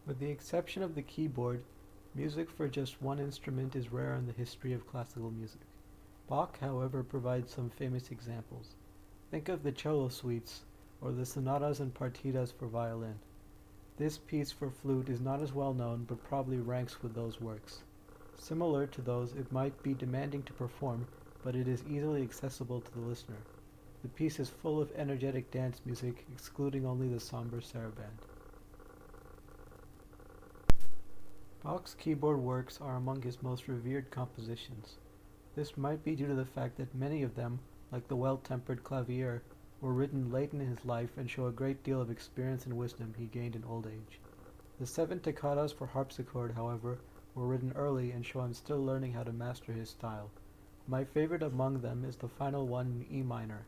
With the exception of the keyboard, music for just one instrument is rare in the history of classical music. Bach, however, provides some famous examples. Think of the cello suites, or the sonatas and partitas for violin. This piece for flute is not as well known, but probably ranks with those works. Similar to those, it might be demanding to perform, but it is easily accessible to the listener. The piece is full of energetic dance music, excluding only the somber saraband. Bach's keyboard works are among his most revered compositions. This might be due to the fact that many of them, like the Well-Tempered Clavier, were written late in his life and show a great deal of experience and wisdom he gained in old age. The 7 toccatas for harpsichord, however, were written early and show him still learning how to master his style. My favorite among them is the final one in E minor.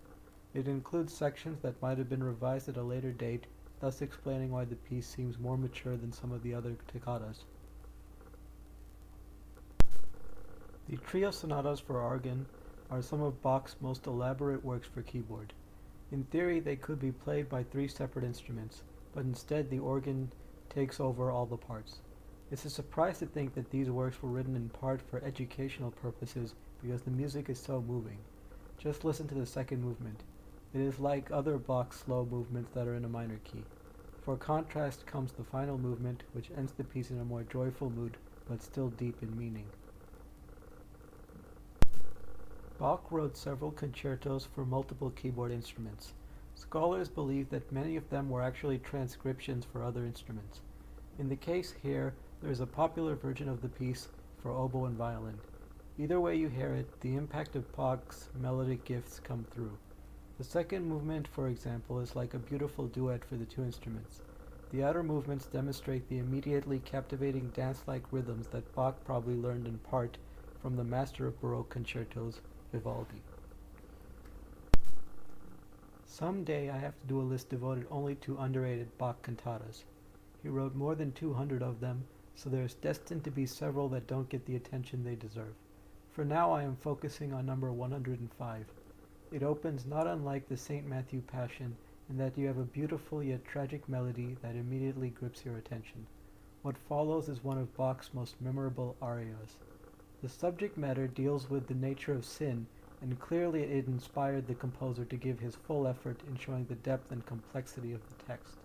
It includes sections that might have been revised at a later date, thus explaining why the piece seems more mature than some of the other toccatas. The trio sonatas for organ are some of Bach's most elaborate works for keyboard. In theory, they could be played by 3 separate instruments, but instead the organ takes over all the parts. It's a surprise to think that these works were written in part for educational purposes because the music is so moving. Just listen to the second movement. It is like other Bach slow movements that are in a minor key. For contrast comes the final movement, which ends the piece in a more joyful mood, but still deep in meaning. Bach wrote several concertos for multiple keyboard instruments. Scholars believe that many of them were actually transcriptions for other instruments. In the case here, there is a popular version of the piece for oboe and violin. Either way you hear it, the impact of Bach's melodic gifts come through. The second movement, for example, is like a beautiful duet for the 2 instruments. The outer movements demonstrate the immediately captivating dance-like rhythms that Bach probably learned in part from the master of Baroque concertos, Vivaldi. Someday I have to do a list devoted only to underrated Bach cantatas. He wrote more than 200 of them, so there's destined to be several that don't get the attention they deserve. For now I am focusing on number 105. It opens not unlike the St. Matthew Passion in that you have a beautiful yet tragic melody that immediately grips your attention. What follows is one of Bach's most memorable arias. The subject matter deals with the nature of sin, and clearly it inspired the composer to give his full effort in showing the depth and complexity of the text.